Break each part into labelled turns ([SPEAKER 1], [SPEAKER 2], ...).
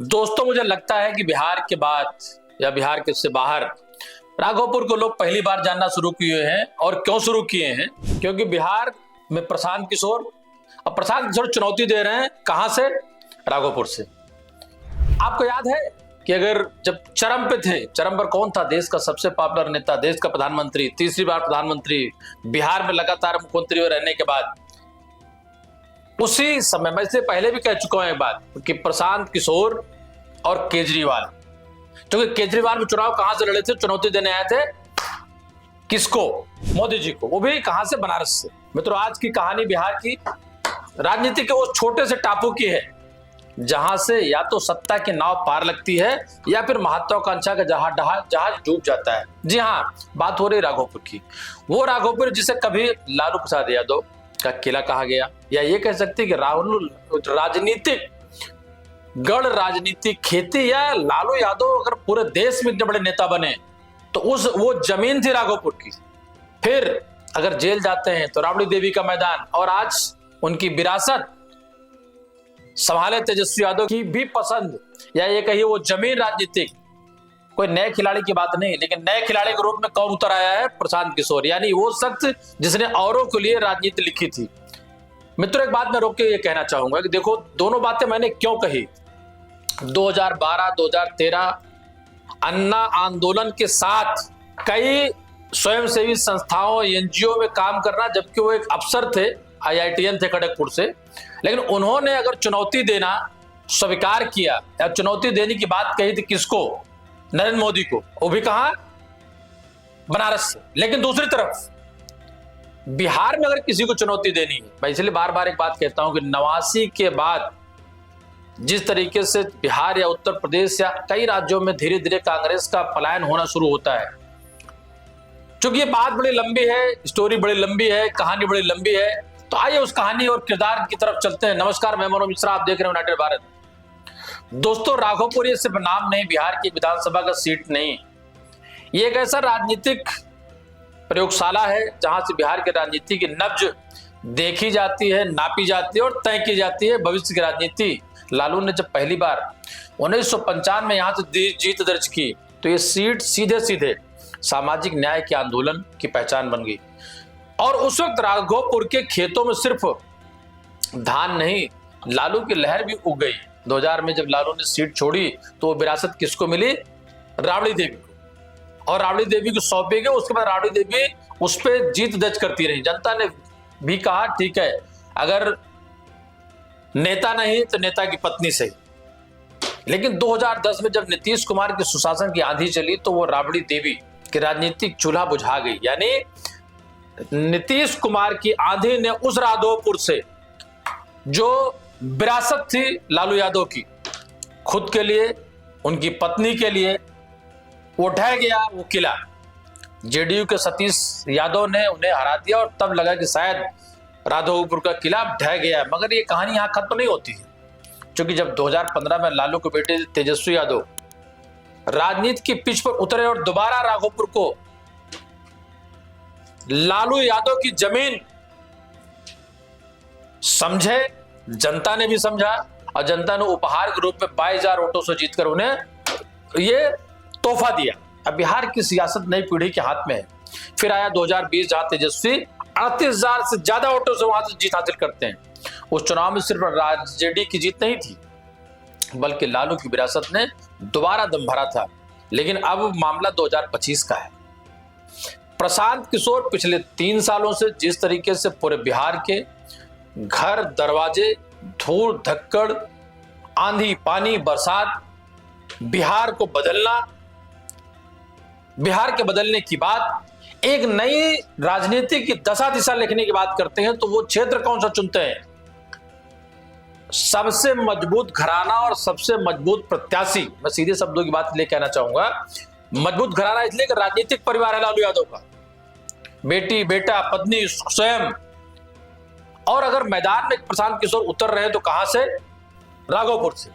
[SPEAKER 1] दोस्तों, मुझे लगता है कि बिहार के बाद या बिहार के से बाहर राघोपुर को लोग पहली बार जानना शुरू किए हैं। और क्यों शुरू किए हैं? क्योंकि बिहार में प्रशांत किशोर चुनौती दे रहे हैं। कहां से? राघोपुर से। आपको याद है कि अगर जब चरम पे थे, चरम पर कौन था? देश का सबसे पॉपुलर नेता, देश का प्रधानमंत्री, तीसरी बार प्रधानमंत्री, बिहार में लगातार मुख्यमंत्री रहने के बाद, उसी समय मैं इससे पहले भी कह चुका हूं एक बात कि प्रशांत किशोर और केजरीवाल, क्योंकि केजरीवाल भी चुनाव कहां से लड़े थे? चुनौती देने आए थे किसको? मोदी जी को, वो भी कहां से? बनारस से। मित्रों, आज की कहानी बिहार की राजनीति के उस छोटे से टापू की है जहां से या तो सत्ता की नाव पार लगती है या फिर महत्वाकांक्षा का जहाज डूब जाता है। जी हां, बात हो रही राघोपुर की। वो राघोपुर जिसे कभी लालू प्रसाद यादव का किला कहा गया, या ये कह सकते हैं कि राहुल राजनीतिक गढ़, राजनीतिक खेती, या लालू यादव अगर पूरे देश में इतने बड़े नेता बने तो वो जमीन थी राघोपुर की। फिर अगर जेल जाते हैं तो राबड़ी देवी का मैदान, और आज उनकी विरासत संभाले तेजस्वी यादव की भी पसंद, या ये कहिए वो जमीन राजनीतिक। कोई नए खिलाड़ी की बात नहीं, लेकिन नए खिलाड़ी के रूप में कौन उतर आया है? प्रशांत किशोर, यानी वो शख्स जिसने औरों के लिए राजनीति लिखी थी। मित्रों, एक बात मैं रोक के ये कहना चाहूंगा कि देखो, दोनों बातें मैंने क्यों कही। 2012-2013 अन्ना आंदोलन के साथ कई स्वयंसेवी संस्थाओं, एनजीओ में काम करना, जबकि वो एक अफसर थे, IITN थे खड़गपुर से, लेकिन उन्होंने अगर चुनौती देना स्वीकार किया या चुनौती देने की बात कही थी किसको? नरेंद्र मोदी को, वो भी कहां? बनारस से। लेकिन दूसरी तरफ बिहार में अगर किसी को चुनौती देनी है, मैं इसलिए बार बार एक बात कहता हूं कि 89 के बाद जिस तरीके से बिहार या उत्तर प्रदेश या कई राज्यों में धीरे धीरे कांग्रेस का पलायन होना शुरू होता है। क्योंकि ये बात बड़ी लंबी है, स्टोरी बड़ी लंबी है, कहानी बड़ी लंबी है, तो आइए उस कहानी और किरदार की तरफ चलते हैं। नमस्कार, मैं मनोज मिश्रा, आप देख रहे हैं यूनाइटेड भारत। दोस्तों, राघोपुर ये सिर्फ नाम नहीं, बिहार की विधानसभा का सीट नहीं, ये एक ऐसा राजनीतिक प्रयोगशाला है जहां से बिहार की राजनीति की नब्ज देखी जाती है, नापी जाती है और तय की जाती है भविष्य की राजनीति। लालू ने जब पहली बार 1955 में यहां से जीत दर्ज की तो ये सीट सीधे सीधे सामाजिक न्याय के आंदोलन की पहचान बन गई। और उस वक्त राघोपुर के खेतों में सिर्फ धान नहीं, लालू की लहर भी उग गई। 2000 में जब लालू ने सीट छोड़ी तो वो विरासत किसको मिली? राबड़ी देवी को, और राबड़ी देवी को सौंपी गई। उसके बाद राबड़ी देवी उस पर जीत दर्ज करती रही। जनता ने भी कहा ठीक है, अगर नेता नहीं तो नेता की पत्नी सही। लेकिन 2010 में जब नीतीश कुमार के सुशासन की आंधी चली तो वो राबड़ी देवी की राजनीतिक चूल्हा बुझा गई। यानी नीतीश कुमार की आंधी ने उस राघोपुर से जो विरासत थी लालू यादव की, खुद के लिए, उनकी पत्नी के लिए, वो ढह गया वो किला। जेडीयू के सतीश यादव ने उन्हें हरा दिया और तब लगा कि शायद राघोपुर का किला ढह गया। मगर ये कहानी यहां खत्म नहीं होती है, क्योंकि जब 2015 में लालू के बेटे तेजस्वी यादव राजनीति की पिच पर उतरे और दोबारा राघोपुर को लालू यादव की जमीन समझे, जनता ने भी समझा, और जनता ने उपहार के रूप में 22,000 वोटों से जीतकर उन्हें ये तोहफा दिया। अब बिहार की सियासत नई पीढ़ी के हाथ में है। फिर आया 2020 जहां तेजस्वी 38,000 से ज्यादा वोटों से वहां से जीत हासिल करते हैं। उस चुनाव में सिर्फ जेडी की जीत नहीं थी, बल्कि लालू की विरासत ने दोबारा दम भरा था। लेकिन अब मामला 2025 का है। प्रशांत किशोर पिछले 3 सालों से जिस तरीके से पूरे बिहार के घर, दरवाजे, धूल धक्कड़, आंधी, पानी, बरसात, बिहार को बदलना, बिहार के बदलने की बात, एक नई राजनीति की दशा दिशा लिखने की बात करते हैं तो वो क्षेत्र कौन सा चुनते हैं? सबसे मजबूत घराना और सबसे मजबूत प्रत्याशी, मैं सीधे शब्दों की बात लेकर कहना चाहूंगा। मजबूत घराना इसलिए कि राजनीतिक परिवार है लालू यादव का, बेटी, बेटा, पत्नी, स्वयं। और अगर मैदान में प्रशांत किशोर उतर रहे हैं तो कहां से? राघोपुर से।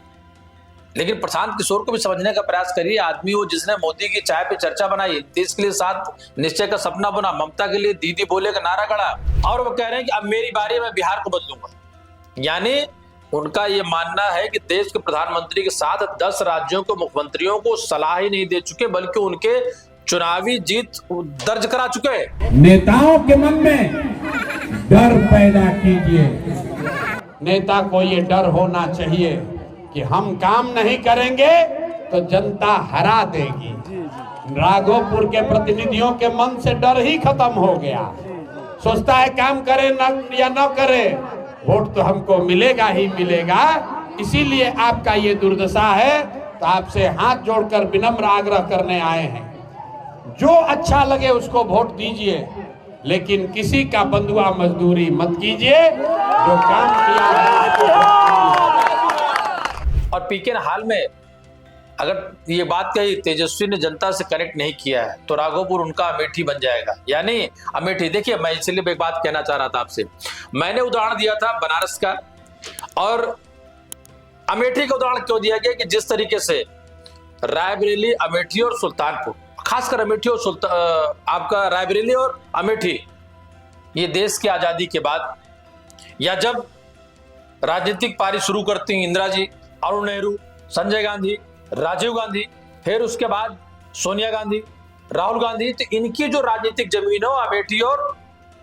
[SPEAKER 1] लेकिन प्रशांत किशोर को भी समझने का प्रयास करिए। आदमी वो जिसने मोदी की चाय पे चर्चा बनाई, देश के लिए 7 निश्चय का सपना बना, ममता के लिए दीदी बोले का नारा गढ़ा, और वो कह रहे हैं कि अब मेरी बारी, मैं बिहार को बदलूंगा। यानी उनका ये मानना है कि देश के प्रधानमंत्री के साथ 10 राज्यों के मुख्यमंत्रियों को सलाह ही नहीं दे चुके बल्कि उनके चुनावी जीत दर्ज करा चुके हैं।
[SPEAKER 2] नेताओं के मन में डर पैदा कीजिए।
[SPEAKER 3] नेता को ये डर होना चाहिए कि हम काम नहीं करेंगे तो जनता हरा देगी। राघोपुर के प्रतिनिधियों के मन से डर ही खत्म हो गया। सोचता है काम करे न या न करे, वोट तो हमको मिलेगा ही मिलेगा। इसीलिए आपका ये दुर्दशा है। तो आपसे हाथ जोड़कर विनम्र आग्रह करने आए हैं, जो अच्छा लगे उसको वोट दीजिए, लेकिन किसी का बंधुआ मजदूरी मत कीजिए। जो काम किया है।
[SPEAKER 1] और पीके ने हाल में अगर ये बात कही तेजस्वी ने जनता से कनेक्ट नहीं किया है तो राघोपुर उनका अमेठी बन जाएगा। यानी अमेठी, देखिए मैं इसलिए एक बात कहना चाह रहा था आपसे, मैंने उदाहरण दिया था बनारस का, और अमेठी का उदाहरण क्यों दिया गया कि जिस तरीके से रायबरेली, अमेठी और सुल्तानपुर, खासकर अमेठी और आपका रायबरेली और अमेठी, ये देश की आजादी के बाद या जब राजनीतिक पारी शुरू करती हैं इंदिरा जी, अरुण नेहरू, संजय गांधी, राजीव गांधी, फिर उसके बाद सोनिया गांधी, राहुल गांधी, तो इनकी जो राजनीतिक जमीन हो अमेठी और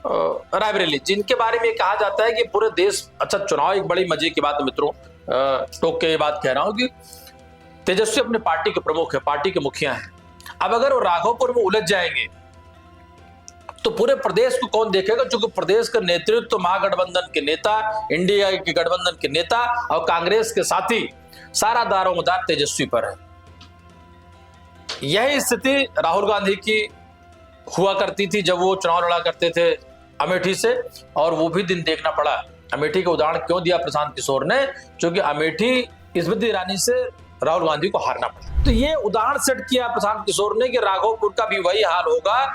[SPEAKER 1] रायबरेली, जिनके बारे में कहा जाता है कि पूरे देश, अच्छा चुनाव एक बड़ी मजे की बात है मित्रों, टोक के ये बात कह रहा हूं कि तेजस्वी अपने पार्टी के प्रमुख है, पार्टी के मुखिया हैं। अब अगर वो राघोपुर में उलझ जाएंगे तो पूरे प्रदेश को कौन देखेगा, क्योंकि प्रदेश का नेतृत्व तो महागठबंधन के नेता, इंडिया के गठबंधन के नेता और कांग्रेस के साथी, सारा दारोमदार तेजस्वी पर है। यही स्थिति राहुल गांधी की हुआ करती थी जब वो चुनाव लड़ा करते थे अमेठी से, और वो भी दिन देखना पड़ा। अमेठी का उदाहरण क्यों दिया प्रशांत किशोर ने, क्योंकि अमेठी स्मृति ईरानी से राहुल गांधी को हारना पड़ा। तो ये उदाहरण सेट किया प्रशांत किशोर ने कि राघोपुर का भी वही हाल होगा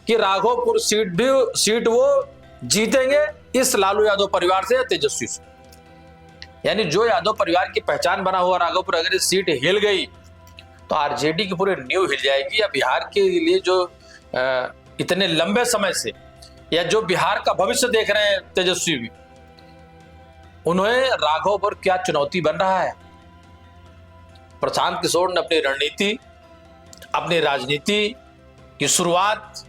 [SPEAKER 1] कि राघोपुर सीट वो जीतेंगे इस लालू यादव परिवार से या तेजस्वी से। यानी जो यादव परिवार की पहचान बना हुआ राघोपुर, अगर इस सीट हिल गई तो आरजेडी की पूरी नींव हिल जाएगी। या बिहार के लिए जो इतने लंबे समय से, या जो बिहार का भविष्य देख रहे हैं तेजस्वी भी, उन्हें राघोपुर क्या चुनौती बन रहा है। प्रशांत किशोर ने अपनी रणनीति, अपनी राजनीति की शुरुआत,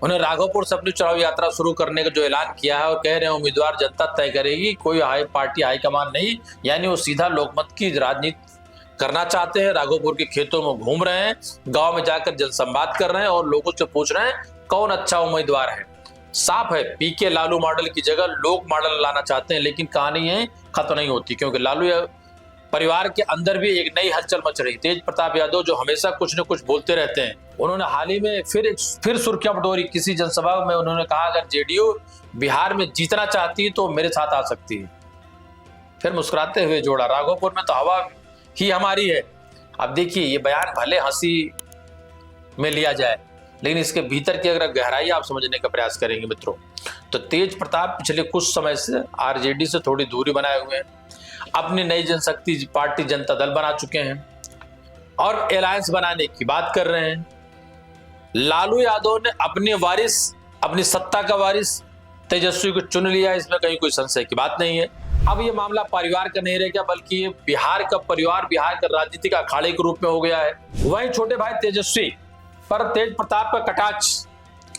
[SPEAKER 1] उन्हें राघोपुर से अपनी चुनाव यात्रा शुरू करने का जो ऐलान किया है और कह रहे हैं उम्मीदवार जनता तय करेगी, कोई पार्टी हाईकमान नहीं। यानी वो सीधा लोकमत की राजनीति करना चाहते हैं। राघोपुर के खेतों में घूम रहे हैं, गांव में जाकर जनसंवाद कर रहे हैं और लोगों से पूछ रहे हैं कौन अच्छा उम्मीदवार है। साफ है, पीके लालू मॉडल की जगह लोक मॉडल लाना चाहते हैं, लेकिन कहानी है खत्म नहीं होती, क्योंकि लालू परिवार के अंदर भी एक नई हलचल मच रही। तेज प्रताप यादव जो हमेशा कुछ न कुछ बोलते रहते हैं, उन्होंने हाल ही में फिर सुर्खियां बटोरी। किसी जनसभा में उन्होंने कहा अगर जेडीयू बिहार में जीतना चाहती है तो मेरे साथ आ सकती है। फिर मुस्कुराते हुए जोड़ा, राघोपुर में तो हवा ही हमारी है। अब देखिए, ये बयान भले हंसी में लिया जाए, लेकिन इसके भीतर की अगर गहराई आप समझने का प्रयास करेंगे मित्रों, तो तेज प्रताप पिछले कुछ समय से आरजेडी से थोड़ी दूरी बनाए हुए हैं, अपनी नई जनशक्ति पार्टी जनता दल बना चुके हैं और अलायंस बनाने की बात कर रहे हैं। लालू यादव ने अपने वारिस, अपनी सत्ता का वारिस तेजस्वी को चुन लिया, इसमें कहीं कोई संशय की बात नहीं है। अब ये मामला परिवार का नहीं रह गया, बल्कि ये बिहार का परिवार, बिहार का राजनीतिक अखाड़े के रूप में हो गया है। वहीं छोटे भाई तेजस्वी पर तेज प्रताप का कटाक्ष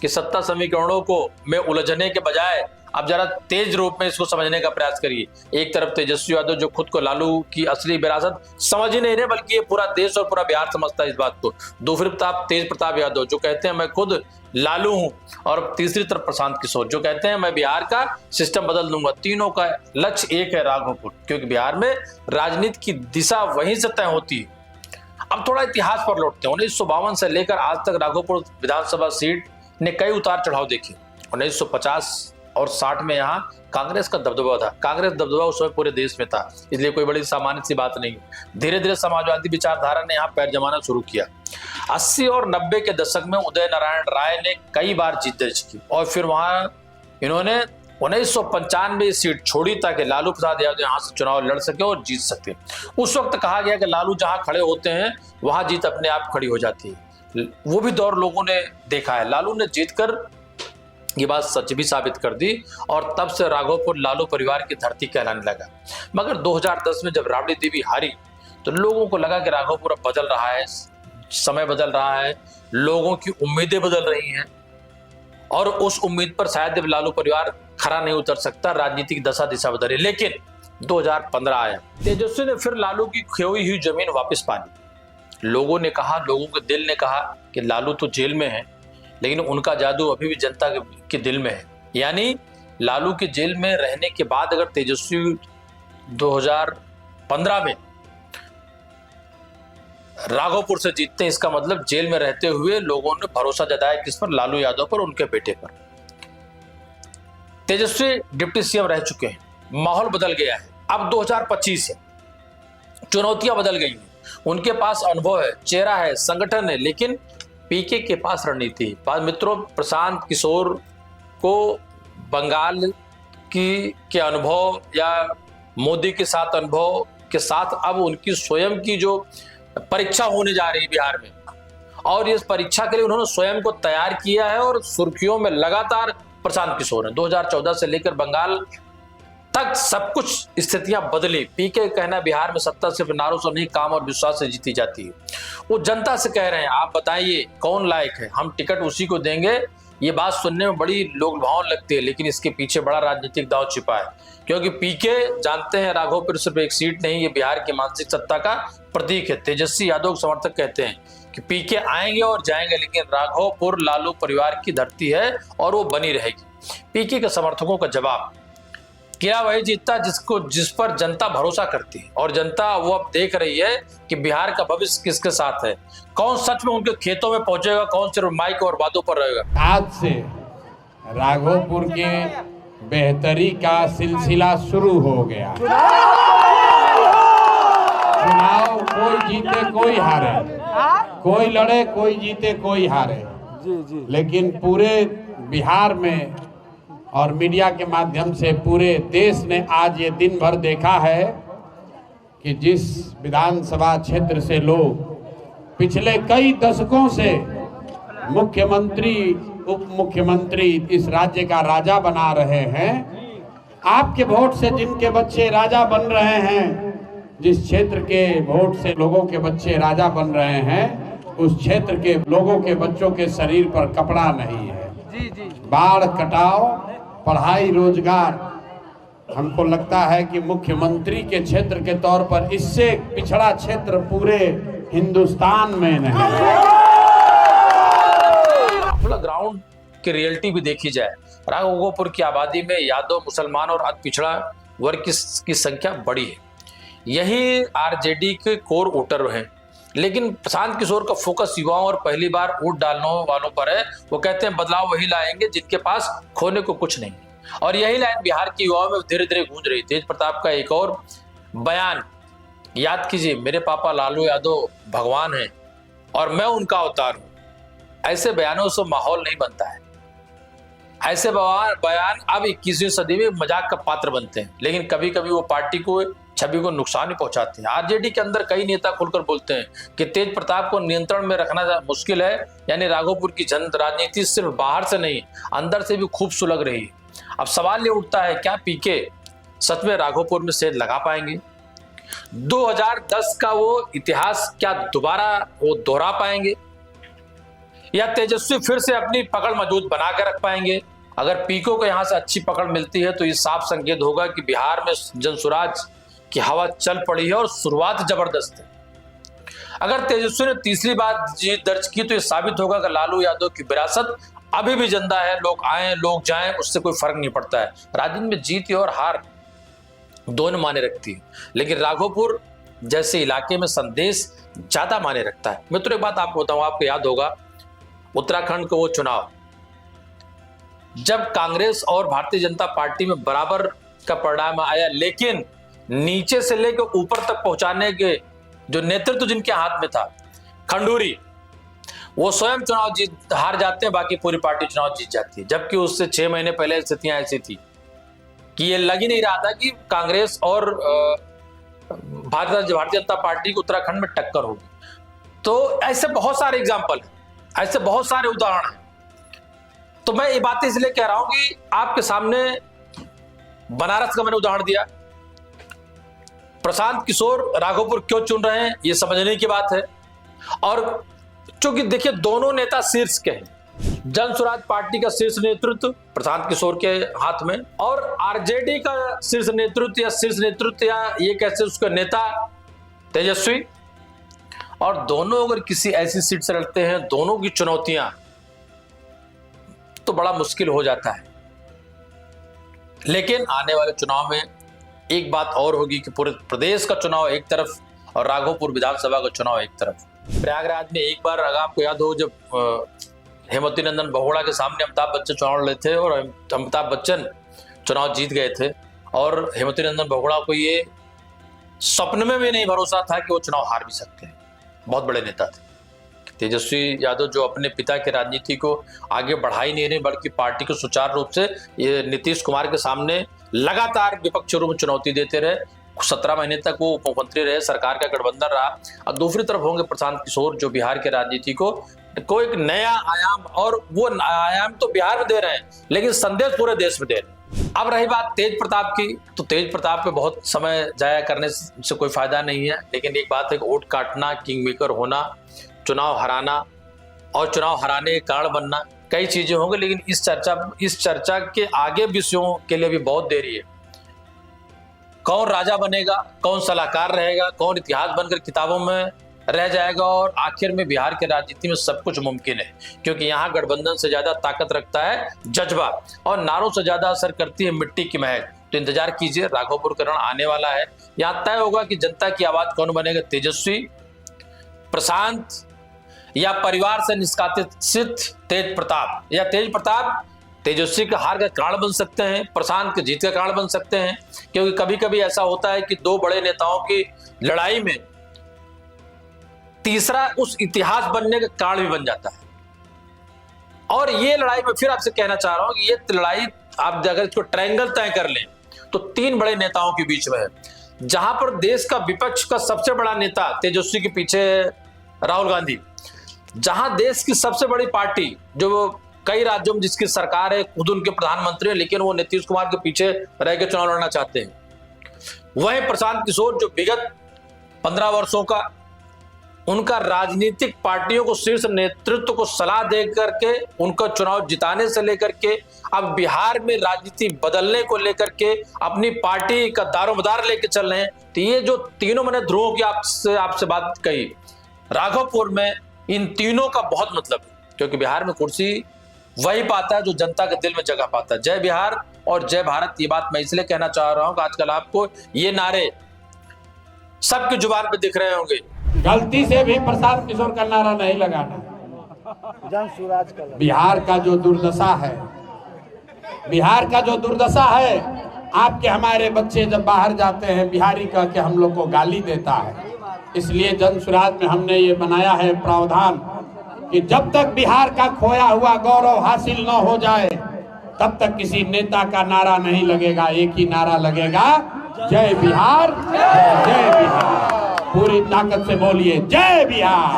[SPEAKER 1] कि सत्ता समीकरणों को में उलझने के बजाय अब जरा तेज रूप में इसको समझने का प्रयास करिए। एक तरफ तेजस्वी यादव जो खुद को लालू की असली विरासत समझ ही नहीं रहे, बल्कि ये पूरा देश और पूरा बिहार समझता है इस बात को। दूसरी तरफ तेज प्रताप यादव जो कहते हैं मैं खुद लालू हूं, और तीसरी तरफ प्रशांत किशोर जो कहते हैं मैं बिहार का सिस्टम बदल दूंगा। तीनों का लक्ष्य एक है, राघोपुर, क्योंकि बिहार में राजनीति की दिशा वहीं से तय होती है। अब थोड़ा इतिहास पर लौटते हैं। 1952 से लेकर आज तक राघोपुर विधानसभा सीट ने कई उतार चढ़ाव देखे। 1950 और 60 में यहाँ कांग्रेस का दबदबा था। कांग्रेस दबदबा उस समय पूरे देश में था, इसलिए कोई बड़ी सामान्य सी बात नहीं। धीरे धीरे समाजवादी विचारधारा ने यहाँ पैर जमाना शुरू किया। 80 और 90 के दशक में उदय नारायण राय ने कई बार जीत दर्ज की, और फिर वहां इन्होंने 1995 सीट छोड़ी ताकि लालू प्रसाद यादव यहाँ से चुनाव लड़ सके और जीत सके। उस वक्त कहा गया कि लालू जहां खड़े होते हैं वहां जीत अपने आप खड़ी हो जाती है। वो भी दौर लोगों ने देखा है। लालू ने जीतकर ये बात सच भी साबित कर दी और तब से राघोपुर लालू परिवार की धरती कहलाने लगा। मगर 2010 में जब राबड़ी देवी हारी तो लोगों को लगा कि राघोपुर अब बदल रहा है, समय बदल रहा है, लोगों की उम्मीदें बदल रही हैं और उस उम्मीद पर शायद लालू परिवार खरा नहीं उतर सकता, राजनीतिक दशा दिशा बदली। लेकिन 2015 आया, तेजस्वी ने फिर लालू की खोई हुई जमीन वापस पा ली। लोगों ने कहा, लोगों के दिल ने कहा कि लालू तो जेल में है लेकिन उनका जादू अभी भी जनता के दिल में है। यानी लालू के जेल में रहने के बाद अगर तेजस्वी 2015 में राघोपुर से जीतते हैं, इसका मतलब जेल में रहते हुए लोगों ने भरोसा जताया किस पर? लालू यादव पर, उनके बेटे पर। तेजस्वी डिप्टी सीएम रह चुके हैं, माहौल बदल गया है। अब 2025 है, चुनौतियां बदल गई हैं, उनके पास अनुभव है, चेहरा है, संगठन है, लेकिन पीके के पास रणनीति है। मित्रों, प्रशांत किशोर को बंगाल के अनुभव या मोदी के साथ अनुभव के साथ अब उनकी स्वयं की जो परीक्षा होने जा रही है बिहार में, और इस परीक्षा के लिए उन्होंने स्वयं को तैयार किया है और सुर्खियों में लगातार प्रशांत किशोर है। 2014 से लेकर बंगाल तक सब कुछ स्थितियां बदली। पीके कहना बिहार में सत्ता सिर्फ नारों से नहीं, काम और विश्वास से जीती जाती है। वो जनता से कह रहे हैं, आप बताइए कौन लायक है, हम टिकट उसी को देंगे। ये बात सुनने में बड़ी लोग भावन लगती है लेकिन इसके पीछे बड़ा राजनीतिक दांव छिपा है, क्योंकि पीके जानते हैं राघोपुर सिर्फ एक सीट नहीं, ये बिहार की मानसिक सत्ता का प्रतीक है। तेजस्वी यादव के समर्थक कहते हैं कि पीके आएंगे और जाएंगे लेकिन राघोपुर लालू परिवार की धरती है और वो बनी रहेगी। पीके के समर्थकों का जवाब, क्या वही जीतता जिस पर जनता भरोसा करती है, और जनता वो अब देख रही है कि बिहार का भविष्य किसके साथ है, कौन सच में उनके खेतों में पहुंचेगा, कौन सिर्फ माइक और बातों पर रहेगा।
[SPEAKER 3] आज से राघोपुर के बेहतरी का सिलसिला शुरू हो गया। चुनाव कोई जीते कोई हारे, कोई लड़े कोई जीते कोई हारे, लेकिन पूरे बिहार में और मीडिया के माध्यम से पूरे देश ने आज ये दिन भर देखा है कि जिस विधानसभा क्षेत्र से लोग पिछले कई दशकों से मुख्यमंत्री उप मुख्यमंत्री इस राज्य का राजा बना रहे हैं, आपके वोट से जिनके बच्चे राजा बन रहे हैं, जिस क्षेत्र के वोट से लोगों के बच्चे राजा बन रहे हैं, उस क्षेत्र के लोगों के बच्चों के शरीर पर कपड़ा नहीं है। बाढ़, कटाव, पढ़ाई, रोजगार, हमको लगता है कि मुख्यमंत्री के क्षेत्र के तौर पर इससे पिछड़ा क्षेत्र पूरे हिंदुस्तान में नहीं।
[SPEAKER 1] थोड़ा ग्राउंड की रियलिटी भी देखी जाए, राघोपुर की आबादी में यादव, मुसलमान और अति पिछड़ा वर्ग की संख्या बड़ी है। यही आरजेडी के कोर वोटर हैं, लेकिन प्रशांत किशोर का फोकस युवाओं और पहली बार वोट डालने वालों पर है। वो कहते हैं बदलाव वही लाएंगे जिनके पास खोने को कुछ नहीं। और यही लाइन बिहार के युवाओं में धीरे धीरे गूंज रही। तेज प्रताप का एक और बयान याद कीजिए, मेरे पापा लालू यादव भगवान हैं और मैं उनका अवतार हूं। ऐसे बयानों से माहौल नहीं बनता है। ऐसे बयान अब 21वीं सदी में मजाक का पात्र बनते हैं, लेकिन कभी कभी वो पार्टी को छवि को नुकसान भी पहुंचाते हैं। आरजेडी के अंदर कई नेता खुलकर बोलते हैं कि तेज प्रताप को नियंत्रण में रखना मुश्किल है, यानी राघोपुर की राजनीति सिर्फ बाहर से नहीं अंदर से भी खूब सुलग रही है। अब सवाल ये उठता है, क्या पीके सच में राघोपुर में सेंध लगा पाएंगे? 2010 का वो इतिहास क्या दोबारा वो दोहरा पाएंगे, या तेजस्वी फिर से अपनी पकड़ मजबूत बना कर रख पाएंगे? अगर पीको को यहां से अच्छी पकड़ मिलती है तो ये साफ संकेत होगा कि बिहार में जनसुराज की हवा चल पड़ी है और शुरुआत जबरदस्त है। अगर तेजस्वी ने तीसरी बार जीत दर्ज की तो यह साबित होगा कि लालू यादव की विरासत अभी भी जिंदा है। लोग आए लोग जाएं, उससे कोई फर्क नहीं पड़ता है। राजनीति में जीत और हार दोनों माने रखती है, लेकिन राघोपुर जैसे इलाके में संदेश ज्यादा माने रखता है। मित्रों, एक बात आपको बताऊं, आपको याद होगा उत्तराखंड का वो चुनाव, जब कांग्रेस और भारतीय जनता पार्टी में बराबर का परिणाम आया, लेकिन नीचे से लेकर ऊपर तक पहुंचाने के जो नेतृत्व जिनके हाथ में था, खंडूरी, वो स्वयं चुनाव हार जाते हैं, बाकी पूरी पार्टी चुनाव जीत जाती है। जबकि उससे 6 महीने पहले स्थितियां ऐसी थी कि ये लग ही नहीं रहा था कि कांग्रेस और भारतीय जनता पार्टी को उत्तराखंड में टक्कर होगी। तो ऐसे बहुत सारे एग्जाम्पल हैं, ऐसे बहुत सारे उदाहरण हैं। तो मैं ये बातें इसलिए कह रहा हूं कि आपके सामने बनारस का मैंने उदाहरण दिया, प्रशांत किशोर राघोपुर क्यों चुन रहे हैं ये समझने की बात है। और चूंकि देखिए दोनों नेता शीर्ष के हैं, जन स्वराज पार्टी का शीर्ष नेतृत्व प्रशांत किशोर के हाथ में और आरजेडी का शीर्ष नेतृत्व या ये कैसे उसका नेता तेजस्वी, और दोनों अगर किसी ऐसी सीट से लड़ते हैं, दोनों की चुनौतियां, तो बड़ा मुश्किल हो जाता है। लेकिन आने वाले चुनाव में एक बात और होगी कि पूरे प्रदेश का चुनाव एक तरफ और राघोपुर विधानसभा का चुनाव एक तरफ। प्रयागराज में एक बार अगर आपको याद हो, जब हेमवती नंदन बहुगुणा के सामने अमिताभ बच्चन चुनाव लड़े थे और अमिताभ बच्चन चुनाव जीत गए थे, और हेमवती नंदन बहुगुणा को ये स्वप्न में भी नहीं भरोसा था कि वो चुनाव हार भी सकते हैं। बहुत बड़े नेता थे। तेजस्वी यादव जो अपने पिता की राजनीति को आगे बढ़ा ही नहीं रहे, बल्कि पार्टी को सुचारू रूप से ये नीतीश कुमार के सामने लगातार विपक्ष रूप में चुनौती देते रहे। 17 महीने तक वो उप मुख्यमंत्री रहे, सरकार का गठबंधन रहा। और दूसरी तरफ होंगे प्रशांत किशोर जो बिहार की राजनीति को एक नया आयाम, और वो आयाम तो बिहार में दे रहे हैं लेकिन संदेश पूरे देश में दे रहे हैं। अब रही बात तेज प्रताप की, तो तेज प्रताप पे बहुत समय जाया करने से कोई फायदा नहीं है। लेकिन एक बात है कि वोट काटना, किंग मेकर होना, चुनाव हराना और चुनाव हराने के कारण बनना, कई चीजें होंगी। लेकिन इस चर्चा के आगे विषयों के लिए भी बहुत देरी है। कौन राजा बनेगा, कौन सलाहकार रहेगा, कौन इतिहास बनकर किताबों में रह जाएगा, और आखिर में बिहार की राजनीति में सब कुछ मुमकिन है, क्योंकि यहाँ गठबंधन से ज्यादा ताकत रखता है जज्बा, और नारों से ज्यादा असर करती है मिट्टी की महक। तो इंतजार कीजिए, राघोपुर का रण आने वाला है। यहाँ तय होगा कि जनता की आवाज कौन बनेगा, तेजस्वी, प्रशांत या परिवार से निष्कासित तेज प्रताप, या तेज प्रताप तेजस्वी का हार का कारण बन सकते हैं, प्रशांत के जीत का कारण बन सकते हैं। क्योंकि कभी कभी ऐसा होता है कि दो बड़े नेताओं की लड़ाई में तीसरा उस इतिहास बनने का कारण भी बन जाता है। और ये लड़ाई में फिर आपसे कहना चाह रहा हूं कि ये लड़ाई आप अगर इसको ट्रायंगल तय कर लें तो 3 बड़े नेताओं के बीच में है, जहां पर देश का विपक्ष का सबसे बड़ा नेता तेजस्वी के पीछे राहुल गांधी, जहां देश की सबसे बड़ी पार्टी जो कई राज्यों में जिसकी सरकार है, खुद उनके प्रधानमंत्री है, लेकिन वो नीतीश कुमार के पीछे रह के चुनाव लड़ना चाहते हैं। वहीं प्रशांत किशोर जो विगत 15 वर्षों का उनका राजनीतिक पार्टियों को शीर्ष नेतृत्व को सलाह दे करके उनका चुनाव जिताने से लेकर के अब बिहार में राजनीति बदलने को लेकर के अपनी पार्टी का दारोमदार लेके चल रहे हैं। तो ये जो तीनों मैंने ध्रुवों की आपसे बात कही, राघोपुर में इन तीनों का बहुत मतलब है, क्योंकि बिहार में कुर्सी वही पाता है जो जनता के दिल में जगह पाता है। जय बिहार और जय भारत, ये बात मैं इसलिए कहना चाह रहा हूं कि आजकल आपको ये नारे सबकी जुबान पे दिख रहे होंगे।
[SPEAKER 3] गलती से भी प्रशांत किशोर का नारा नहीं लगाना। बिहार का जो दुर्दशा है, बिहार का जो दुर्दशा है, आपके हमारे बच्चे जब बाहर जाते हैं बिहारी कह के हम लोग को गाली देता है। इसलिए जन स्वराज में हमने ये बनाया है प्रावधान कि जब तक बिहार का खोया हुआ गौरव हासिल न हो जाए तब तक किसी नेता का नारा नहीं लगेगा। एक ही नारा लगेगा, जय बिहार, जय बिहार। पूरी ताकत से बोलिए, जय बिहार।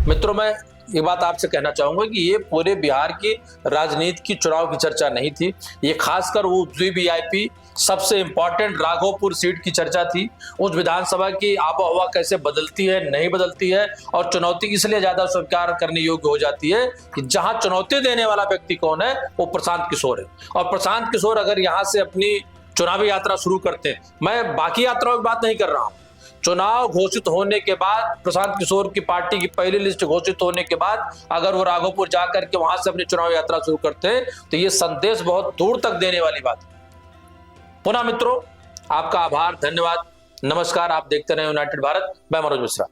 [SPEAKER 1] मित्रों, मैं ये बात आपसे कहना चाहूंगा कि ये पूरे बिहार की राजनीति की चुनाव की चर्चा नहीं थी। ये खासकर वो वीवीआईपी सबसे इंपॉर्टेंट राघोपुर सीट की चर्चा थी। उस विधानसभा की आबो हवा कैसे बदलती है, नहीं बदलती है, और चुनौती इसलिए ज्यादा स्वीकार करने योग्य हो जाती है कि जहां चुनौती देने वाला व्यक्ति कौन है, वो प्रशांत किशोर है। और प्रशांत किशोर अगर यहाँ से अपनी चुनावी यात्रा शुरू करते हैं, मैं बाकी यात्राओं की बात नहीं कर रहा हूं, चुनाव घोषित होने के बाद, प्रशांत किशोर की पार्टी की पहली लिस्ट घोषित होने के बाद अगर वो राघोपुर जाकर के वहां से अपनी चुनाव यात्रा शुरू करते हैं तो ये संदेश बहुत दूर तक देने वाली बात है। पुनः मित्रों, आपका आभार, धन्यवाद, नमस्कार। आप देखते रहे यूनाइटेड भारत। मैं मनोज मिश्रा।